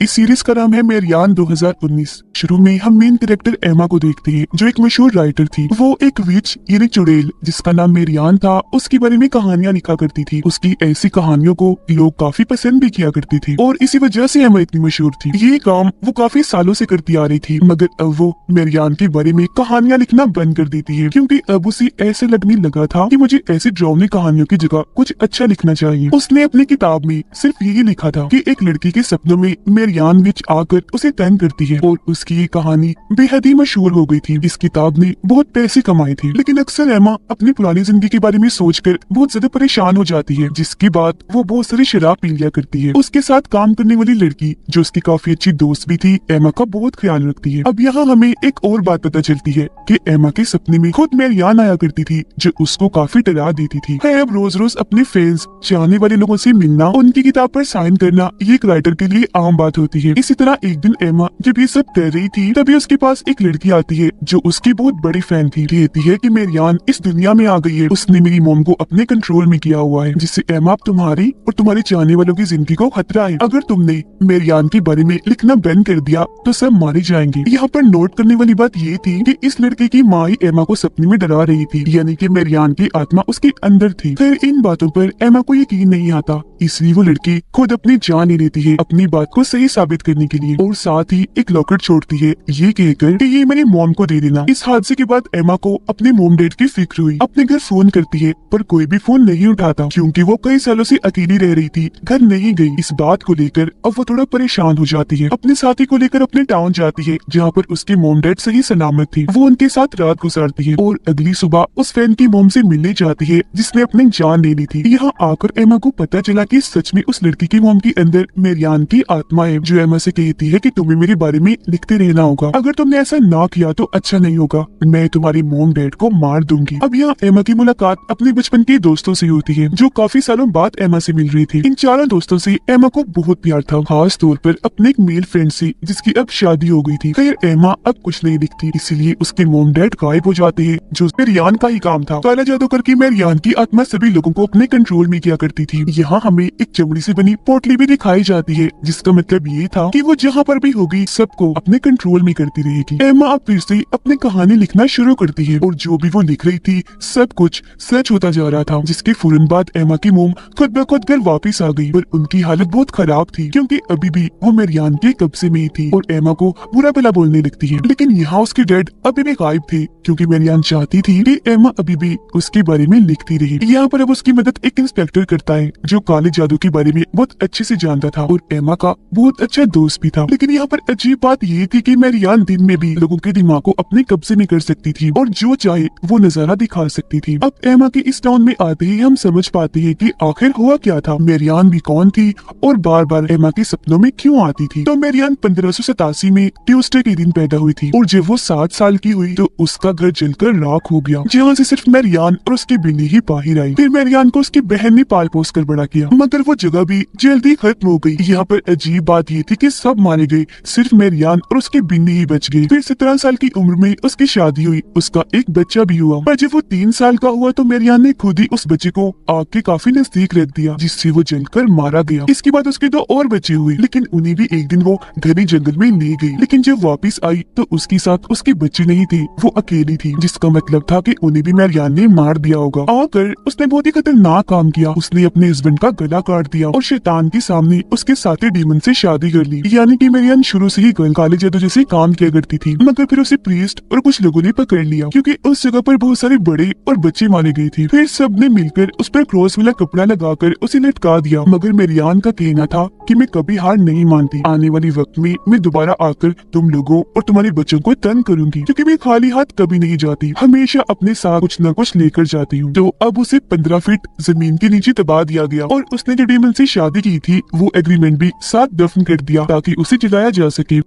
इस सीरीज का नाम है मेरियान 2019। शुरू में हम मेन कैरेक्टर एमा को देखते हैं, जो एक मशहूर राइटर थी। वो एक विच यानी चुड़ैल जिसका नाम मेरियान था, उसके बारे में कहानियां लिखा करती थी। उसकी ऐसी कहानियों को लोग काफी पसंद भी किया करते थे और इसी वजह से एमा इतनी मशहूर थी। ये काम वो काफी सालों से करती आ रही थी, मगर अब वो मेरियान के बारे में कहानियां लिखना बंद कर देती है, क्योंकि अब उसे ऐसे लगने लगा था कि मुझे ऐसी ड्रावनी कहानियों की जगह कुछ अच्छा लिखना चाहिए। उसने अपनी किताब में सिर्फ यही लिखा था कि एक लड़की के सपनों में मेरियान विच आकर उसे तंग करती है, और उसकी ये कहानी बेहद ही मशहूर हो गई थी। इस किताब ने बहुत पैसे कमाए थे, लेकिन अक्सर एमा अपनी पुरानी जिंदगी के बारे में सोचकर बहुत ज्यादा परेशान हो जाती है, जिसके बाद वो बहुत सारी शराब पी लिया करती है। उसके साथ काम करने वाली लड़की, जो उसकी काफी अच्छी दोस्त भी थी, एमा का बहुत ख्याल रखती है। अब यहाँ हमें एक और बात पता चलती है कि एमा के सपने में खुद मेरियान आया करती थी, जो उसको काफी डरा देती थी। अब रोज रोज अपने फैंस, चाहने वाले लोगों से मिलना, उनकी किताब पर साइन करना, ये एक राइटर के लिए आम बात होती है। इसी तरह एक दिन एमा जब ये सब कर रही थी, तभी उसके पास एक लड़की आती है जो उसकी बहुत बड़ी फैन थी। कहती है कि मेरियान इस दुनिया में आ गई है, उसने मेरी मॉम को अपने कंट्रोल में किया हुआ है, जिससे एमा अब तुम्हारी और तुम्हारे चाहने वालों की जिंदगी को खतरा है। अगर तुमने मेरियान के बारे में लिखना बंद कर दिया तो सब मारे जाएंगे। यहाँ पर नोट करने वाली बात ये थी कि इस लड़के की माँ ही एमा को सपने में डरा रही थी, यानी कि मेरियान की आत्मा उसके अंदर थी। फिर इन बातों पर एमा को यकीन नहीं आता, इसलिए वो लड़की खुद अपनी जान ले लेती है अपनी बात को सही साबित करने के लिए, और साथ ही एक लॉकेट छोड़ती है ये कहकर कि ये मेरी मॉम को दे देना। इस हादसे के बाद एमा को अपने मॉम डैड की फिक्र हुई। अपने घर फोन करती है पर कोई भी फोन नहीं उठाता, क्योंकि वो कई सालों से अकेली रह रही थी, घर नहीं गई। इस बात को लेकर अब वो थोड़ा परेशान हो जाती है। अपने साथी को लेकर अपने टाउन जाती है, जहाँ पर उसके मॉम डैड सही सलामत थी। वो उनके साथ रात गुजारती है और अगली सुबह उस फैन की मॉम से मिलने जाती है जिसने अपनी जान ले ली थी। यहाँ आकर एमा को पता चला कि सच में उस लड़की की मॉम के अंदर मेरियान की आत्मा है, जो एमा से कहती है कि तुम्हें मेरे बारे में लिखते रहना होगा। अगर तुमने ऐसा ना किया तो अच्छा नहीं होगा, मैं तुम्हारी मॉम डैड को मार दूंगी। अब यहाँ एमा की मुलाकात अपने बचपन के दोस्तों से होती है, जो काफी सालों बाद एमा से मिल रही थी। इन चारों दोस्तों से एमा को बहुत प्यार था, खास तौर पर अपने एक मेल फ्रेंड से, जिसकी अब शादी हो गई थी। खैर एमा अब कुछ नहीं दिखती, इसलिए उसके मॉम डैड गायब हो जाते हैं, जो मेरियान का ही काम था। काला जादू करके मेरियान की आत्मा सभी लोगों को अपने कंट्रोल में किया करती थी। यहाँ हमें एक चमड़ी से बनी पोटली भी दिखाई जाती है, जिसका मतलब ये था कि वो जहाँ पर भी होगी सबको अपने कंट्रोल में करती रहेगी। एमा अब फिर से अपनी कहानी लिखना शुरू करती है, और जो भी वो लिख रही थी सब कुछ सच होता जा रहा था। जिसके फौरन बाद एमा की मोम खुद ब खुद घर वापिस आ गई, पर उनकी हालत बहुत खराब थी, क्योंकि अभी भी वो मेरियान के कब्जे में ही थी और एमा को बुरा भला बोलने लगती है। लेकिन यहाँ उसके डैड अभी भी गायब थे, क्योंकि मेरियान चाहती थी कि एमा अभी भी उसके बारे में लिखती रही। यहाँ पर अब उसकी मदद एक इंस्पेक्टर करता है, जो काले जादू के बारे में बहुत अच्छे से जानता था और एमा का बहुत अच्छा दोस्त भी था। लेकिन यहाँ पर अजीब बात ये थी कि मेरियान दिन में भी लोगों के दिमाग को अपने कब्जे में कर सकती थी और जो चाहे वो नजारा दिखा सकती थी। अब एमा के इस टाउन में आते ही हम समझ पाते हैं कि आखिर हुआ क्या था, मेरियान भी कौन थी और बार बार एमा के सपनों में क्यों आती थी। तो मेरियान 1587 में ट्यूसडे के दिन पैदा हुई थी, और जब वो 7 साल की हुई तो उसका घर जलकर राख हो गया, जहाँ से सिर्फ मेरियान और उसकी बिल्ली ही बाहर आई। फिर मेरियान को उसकी बहन ने पाल पोस कर बड़ा किया, मगर वो जगह भी जल्दी खत्म हो गई। यहाँ पर अजीब बात ये थी कि सब मारे गए, सिर्फ मेरियान और उसकी बिल्ली ही बच गई। फिर 17 साल की उम्र में उसकी शादी हुई, उसका एक बच्चा भी हुआ, पर जब वो 3 साल का हुआ तो मेरियान ने खुद ही उस बच्चे को आग के काफी नजदीक रख दिया, जिससे वो जलकर मारा गया। इसके बाद उसके 2 और बच्चे हुए, लेकिन उन्हें भी एक दिन वो घने जंगल में ले गई। लेकिन जब वापस आई तो उसके साथ उसके बच्चे नहीं थे, वो अकेली थी, जिसका मतलब था कि उन्हें भी मेरियान ने मार दिया होगा। आकर उसने बहुत ही खतरनाक काम किया, उसने अपने हस्बैंड का गला काट दिया और शैतान के सामने उसके साथी डीमन से शादी कर ली। यानी कि मेरियान शुरू से ही काले जादू जैसे काम किया करती थी, मगर फिर उसे प्रीस्ट और कुछ लोगों ने पकड़ लिया, क्योंकि उस जगह पर बहुत सारे बड़े और बच्चे मारे गए थे। फिर सबने मिलकर उस पर क्रॉस वाला कपड़ा लगाकर उसे लटका दिया, मगर मेरियान का कहना था कि मैं कभी हार नहीं मानती, आने वाले वक्त में मैं दोबारा आकर तुम लोगों और तुम्हारे बच्चों को तंग करूंगी, क्योंकि मैं खाली हाथ कभी नहीं जाती, हमेशा अपने साथ कुछ न कुछ लेकर जाती हूँ। तो अब उसे 15 फीट जमीन के नीचे दबा दिया गया, और उसने जो डीमन से शादी की थी वो एग्रीमेंट भी साथ दफन कर दिया, ताकि उसे जलाया जा सके।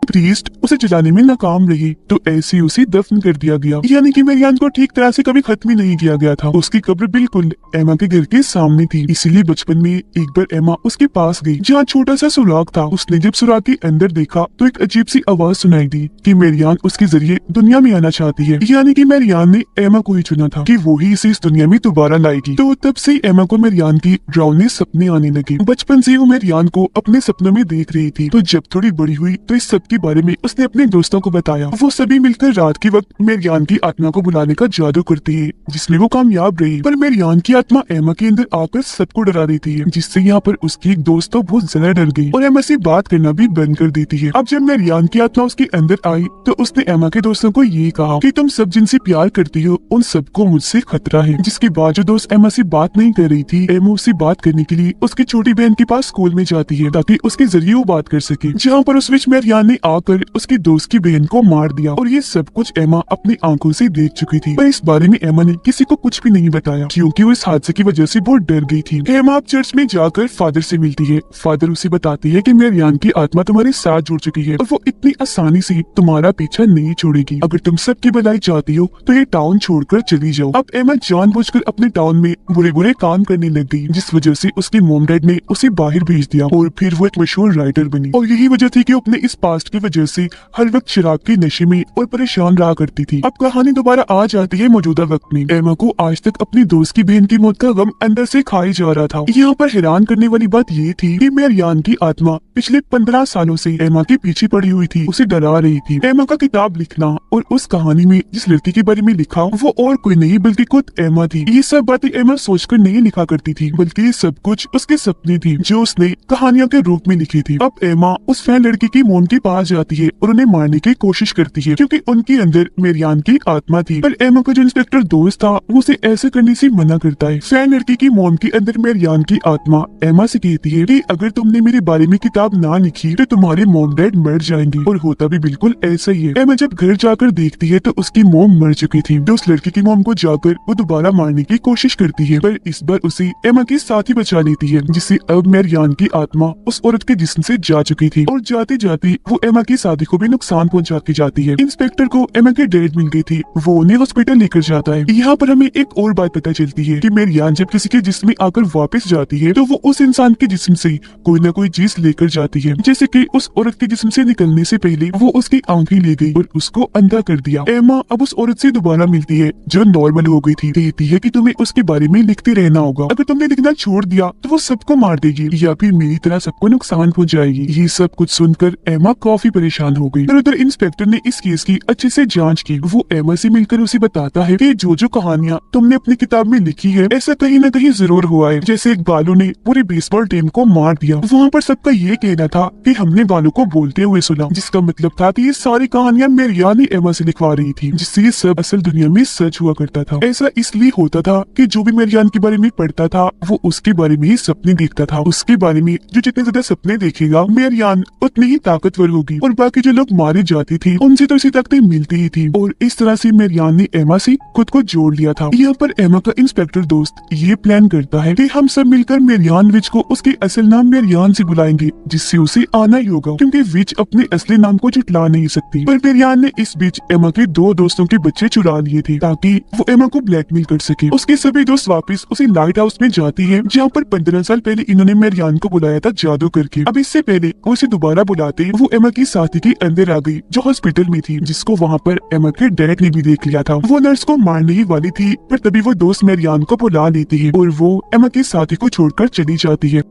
प्रीस्ट उसे जलाने में नाकाम रही तो ऐसे उसे दफन कर दिया गया। यानी कि मेरियान को ठीक तरह से कभी खत्म ही नहीं किया गया था। उसकी कब्र बिल्कुल एमा के घर के सामने थी, इसीलिए बचपन में एक बार एमा उसके पास गई जहाँ छोटा सा सुराग था। उसने जब सुराग के अंदर देखा तो एक अजीब सी आवाज सुनाई दी कि मेरियान उसके जरिए दुनिया में आना चाहती है। यानी कि मेरियान ने एमा को ही चुना था कि वो ही इसे इस दुनिया में दोबारा लाएगी। तो तब से एमा को मेरियान की डरावने सपने आने लगे। बचपन से वो मेरियान को अपने सपनों में देख रही थी। तो जब थोड़ी बड़ी हुई तो इस सब के बारे में उसने अपने दोस्तों को बताया। वो सभी मिलकर रात के वक्त मेरियान की आत्मा को बुलाने का जादू करते हैं, जिसमें वो कामयाब रही। पर मेरियान की आत्मा एमा के अंदर आकर सबको डरा देती है, जिससे यहाँ पर उसकी एक दोस्त तो बहुत ज्यादा डर गई और एमा से बात करना भी बंद कर देती है। अब जब मेरियान की आत्मा उसके अंदर आई तो उसने एमा के दोस्तों को ये कहा कि तुम सब जिनसे प्यार करती हो उन सबको मुझसे खतरा है। जिसके बाद जो दोस्त एमा से बात नहीं कर रही थी, एमा उससे बात करने के लिए उसकी छोटी बहन के पास स्कूल में जाती है ताकि उसके जरिए वो बात कर सके। जहाँ पर उस बीच मेरियान ने आकर उसकी दोस्त की बहन को मार दिया और ये सब कुछ एमा अपनी आंखों से देख चुकी थी। पर इस बारे में एमा ने किसी को कुछ भी नहीं बताया क्योंकि वो इस हादसे की वजह से बहुत डर गई थी। एमा अब चर्च में जाकर फादर से मिलती है। फादर उसे बताती है कि मेरियान की आत्मा तुम्हारे साथ जुड़ चुकी है और वो इतनी आसानी से तुम्हारा पीछा नहीं छोड़ेगी। अगर तुम सबकी भलाई चाहती हो तो ये टाउन छोड़कर चली जाओ। अब एमा जानबूझकर अपने टाउन में बुरे बुरे काम करने लग गई, जिस वजह से उसके मॉम डैड ने उसे बाहर भेज दिया और फिर वो एक मशहूर राइटर बनी। और यही वजह थी कि वो अपने इस पास्ट की वजह से हर वक्त शराब के नशे में और परेशान रहा करती थी। अब कहानी दोबारा आ जाती है मौजूदा वक्त में। एमा को आज तक अपनी दोस्त की बहन की मौत का गम अंदर से खाई जा रहा था। यहाँ पर हैरान करने वाली बात ये थी कि मेरियान की आत्मा पिछले 15 सालों से एमा के पीछे पड़ी हुई थी, उसे डरा रही थी। एमा का किताब लिखना और उस कहानी में जिस लड़की के बारे में लिखा वो और कोई नहीं बल्कि खुद एमा थी। ये सब बातें एमा सोचकर नहीं लिखा करती थी, बल्कि ये सब कुछ उसके सपने थी जो उसने कहानियों के रूप में लिखी थी। अब एमा उस फैन लड़की की मॉम के पास जाती है और उन्हें मारने की कोशिश करती है क्योंकि उनके अंदर मेरियान की आत्मा थी। पर एमा का जो इंस्पेक्टर दोस्त था वो उसे ऐसे करने से मना करता है। फैन लड़की की मॉम के अंदर मेरियान की आत्मा एमा से कहती है कि अगर तुमने मेरे बारे में किताब ना लिखी तो तुम्हारे मॉम डैड मर जाएंगे। और होता भी बिल्कुल ऐसा ही है। एमा जब घर जाकर देखती है तो उसकी मॉम मर चुकी थी। तो उस लड़की की मॉम को जाकर वो दोबारा मारने की कोशिश करती है, पर इस बार उसे एमा के साथ ही बचा लेती है, जिससे अब मेरियान की आत्मा उस औरत के जिस्म से जा चुकी थी और जाते जाते वो एमा की शादी को भी नुकसान पहुंचा के जाती है। इंस्पेक्टर को एमा की डेड मिल गई थी, वो उन्हें हॉस्पिटल लेकर जाता है। यहाँ पर हमें एक और बात पता चलती है कि मेरियान जब किसी के जिस्म में आकर वापस जाती है तो वो उस इंसान के जिस्म से कोई न कोई चीज लेकर जाती है। जैसे कि उस औरत के जिस्म से निकलने से पहले वो उसकी आंखें ले गई और उसको अंधा कर दिया। एमा अब उस औरत से दोबारा मिलती है जो नॉर्मल हो गई थी। कहती है कि तुम्हें उसके बारे में लिखते रहना होगा, अगर तुमने लिखना छोड़ दिया तो वो सबको मार देगी या फिर मेरी तरह सबको नुकसान पहुंचाएगी। ये सब कुछ सुनकर एमा काफी परेशान हो गई। उधर इंस्पेक्टर ने इस केस की अच्छे से जांच की। वो एमा से मिलकर उसे बताता है कि जो कहानियां तुमने अपनी किताब में लिखी है ऐसा कहीं न कहीं जरूर हुआ है। जैसे एक बालू ने पूरी बेसबॉल टीम को मार दिया। वहाँ पर सबका ये कहना था कि हमने बालू को बोलते हुए सुना, जिसका मतलब था कि ये सारी कहानियां मेरियान ही एमा से लिखवा रही थी, जिससे ये सब असल दुनिया में सच हुआ करता था। ऐसा इसलिए होता था कि जो भी मेरियान के बारे में पढ़ता था वो उसके बारे में ही सपने देखता था। उसके बारे में जो जितने ज्यादा सपने देखेगा मेरियान उतनी ही ताकतवर होगी और बाकी जो लोग मारे जाते थे उनसे तो इसी ताकतें मिलती ही थी। और इस तरह से मेरियान ने एमा से खुद को जोड़ लिया था। यहाँ पर एमा का इंस्पेक्टर दोस्त ये प्लान करता है कि हम सब मिलकर मेरियान विच को उसके असल नाम मेरियान से बुलाएंगे, जिससे उसे आना ही होगा क्योंकि विच अपने असली नाम को झुठला नहीं सकती। पर मेरियान ने इस बीच एमा के 2 दोस्तों के बच्चे चुरा लिए थे ताकि वो एमा को ब्लैकमेल कर सके। उसके सभी दोस्त वापस उसी लाइट हाउस में जाते हैं जहाँ पर 15 साल पहले इन्होंने मेरियान को बुलाया था जादू करके। अब इससे पहले वो इसे दोबारा बुलाते वो एमा की साथी के अंदर आ गई जो हॉस्पिटल में थी, जिसको वहाँ पर एमा के डैड ने भी देख लिया था। वो नर्स को मारने ही वाली थी पर तभी वो दोस्त मेरियान को बुला लेती है और वो एमा के साथी को छोड़कर चली जाती है।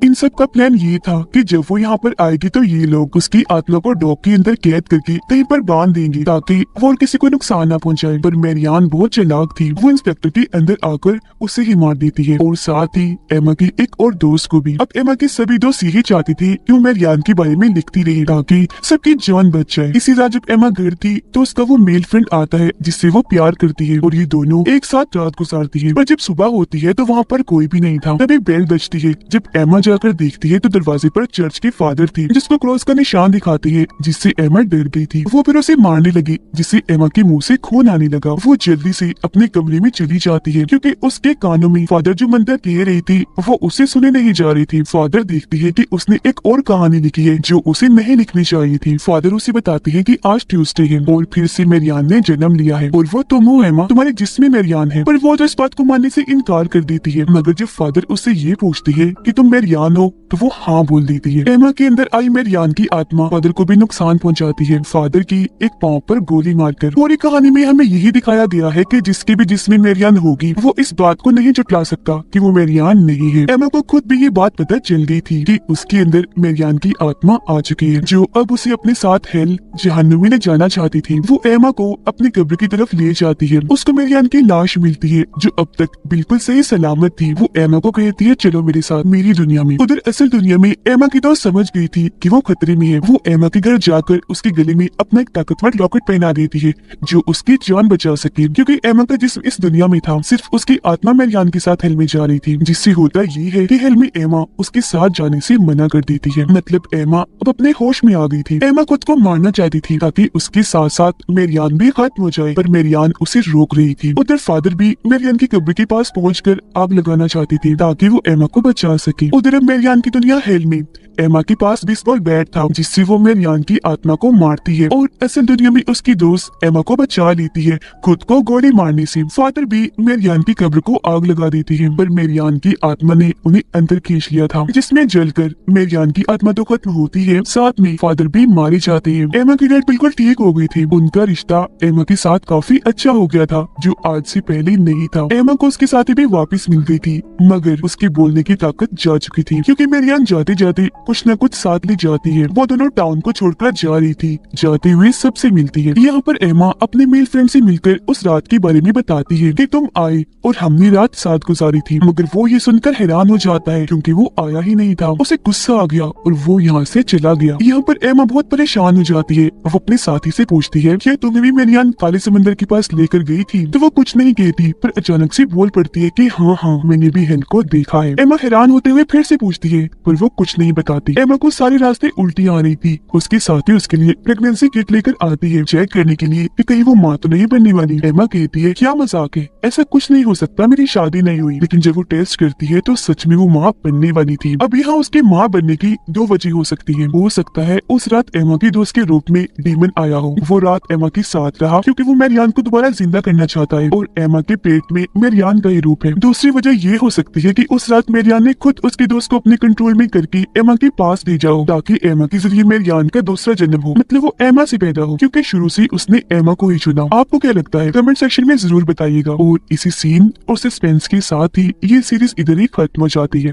इन सब का प्लान ये था कि जब वो यहाँ पर आएगी तो ये लोग उसकी आत्मा को डॉग के अंदर कैद करके कहीं पर बांध देंगे ताकि वो और किसी को नुकसान ना पहुंचाए। पर मेरियान बहुत चालाक थी, वो इंस्पेक्टर के अंदर आकर उसे ही मार देती है और साथ ही एमा की एक और दोस्त को भी। अब एमा के सभी दोस्त यही चाहती थी कि वो मेरियान के बारे में लिखती रही ताकि सबकी जान बच जाए। इसी रात जब एमा घर थी तो उसका वो मेल फ्रेंड आता है जिससे वो प्यार करती है और ये दोनों एक साथ रात गुजारती है। पर जब सुबह होती है तो वहाँ पर कोई भी नहीं था। तभी बेल बजती है। जब एमा जाकर देखती है तो दरवाजे पर चर्च के फादर थे, जिसको क्रॉस का निशान दिखाती है, जिससे एमा डर गई थी। वो फिर उसे मारने लगी, जिससे एमा के मुंह से खून आने लगा। वो जल्दी से अपने कमरे में चली जाती है, क्योंकि उसके कानों में फादर जो मंत्र कह रही थी वो उसे सुने नहीं जा रही थी। फादर देखती है कि उसने एक और कहानी लिखी है जो उसे नहीं लिखनी चाहिए थी। फादर उसे बताते हैं कि आज ट्यूसडे है और फिर से मेरियान ने जन्म लिया है और वो तुम हो एमा, तुम्हारे जिस्म में मेरियान है। पर वो तो इस बात को मानने से इनकार कर देती है। मगर जब फादर उससे ये पूछती है कि तुम मेरियान हो तो वो हाँ बोल देती है। एमा के अंदर आई मेरियान की आत्मा फादर को भी नुकसान पहुंचाती है, फादर की एक पांव पर गोली मारकर। पूरी कहानी में हमें यही दिखाया गया है कि जिसके भी जिस्म में मेरियान होगी वो इस बात को नहीं जुटला सकता कि वो मेरियान नहीं है। एमा को खुद भी ये बात पता चल गई थी कि उसके अंदर मेरियान की आत्मा आ चुकी है, जो अब उसे अपने साथ हेल जहन्नुम में जाना चाहती थी। वो एमा को अपनी कब्र की तरफ ले जाती है। उसको मेरियान की लाश मिलती है जो अब तक बिल्कुल सही सलामत थी। वो एमा को कहती है चलो मेरे साथ मेरी दुनिया में। उधर असल दुनिया में एमा की तो समझ गई थी कि वो खतरे में है। वो एमा के घर जाकर उसके गले में अपना एक ताकतवर लॉकेट पहना देती है जो उसकी जान बचा सके, क्योंकि एमा का जिस्म इस दुनिया में था, सिर्फ उसकी आत्मा मेरियान के साथ हेल में जा रही थी। जिससे होता ये है कि हेल में एमा उसके साथ जाने से मना कर देती है। मतलब एमा अब अपने होश में आ गई थी। एमा खुद को मारना चाहती थी ताकि उसके साथ साथ मेरियान भी खत्म हो जाए, पर मेरियान उसे रोक रही थी। उधर फादर भी मेरियान की कब्र के पास पहुंचकर आग लगाना चाहती थी ताकि वो एमा को बचा सके। उधर अब मेरियान की दुनिया हेल में एमा के पास बेसबॉल बैट था जिससे वो मेरियान की आत्मा को मारती है और असल दुनिया में उसकी दोस्त एमा को बचा लेती है खुद को गोली मारने से। फादर भी मेरियान की कब्र को आग लगा देती है, पर मेरियान की आत्मा ने उन्हें अंदर खींच लिया था, जिसमें जलकर मेरियान की आत्मा तो खत्म होती है, साथ में फादर भी मारे जाते हैं। एमा की डेट बिल्कुल ठीक हो गई थी। उनका रिश्ता एमा के साथ काफी अच्छा हो गया था, जो आज से पहले नहीं था। एमा को उसके साथी भी वापस मिल गई थी, मगर उसके बोलने की ताकत जा चुकी थी, क्योंकि मेरियान जाते जाते कुछ न कुछ साथ ले जाती है। वो दोनों टाउन को छोड़कर जा रही थी। जाते हुए सबसे मिलती है। यहाँ पर एमा अपने मेल फ्रेंड से मिलकर उस रात के बारे में बताती है कि तुम आए और हमने रात साथ गुजारी थी। मगर वो ये सुनकर हैरान हो जाता है क्योंकि वो आया ही नहीं था। उसे गुस्सा आ गया और वो यहाँ से चला गया। यहाँ पर एमा बहुत परेशान हो जाती है। वो अपने साथी से पूछती है क्या तुम्हें भी मेरियान काले समंदर के पास लेकर गई थी? तो वो कुछ नहीं कहती, पर अचानक से बोल पड़ती है कि हाँ मैंने भी हेल को देखा है। एमा हैरान होते हुए फिर से पूछती है, पर वो कुछ नहीं बताती। एमा को सारे रास्ते उल्टी आ रही थी। उसके साथी उसके लिए प्रेगनेंसी किट लेकर आती है चेक करने के लिए कि कहीं वो माँ तो नहीं बनने वाली। एमा कहती है क्या मजाक है, ऐसा कुछ नहीं हो सकता, मेरी शादी नहीं हुई। लेकिन जब वो टेस्ट करती है तो सच में वो माँ बनने वाली थी। अब यहाँ उसके माँ बनने की दो वजह हो सकती है। हो सकता है उस रात एमा के दोस्त के रूप में डीमन आया हो। वो रात एमा के साथ रहा क्योंकि वो मेरियान को दोबारा जिंदा करना चाहता है और एमा के पेट में मेरियान का ही रूप है। दूसरी वजह ये हो सकती है कि उस रात मेरियान ने खुद उसके दोस्त को अपने कंट्रोल में करके एमा के पास भेजा हो ताकि एमा के जरिए मेरियान का दूसरा जन्म हो, मतलब वो एमा से पैदा हो, क्योंकि शुरू से उसने एमा को ही चुना। आपको क्या लगता है कमेंट सेक्शन में जरूर बताइएगा। और इसी सीन और सस्पेंस के साथ ही ये सीरीज इधर ही खत्म हो जाती है।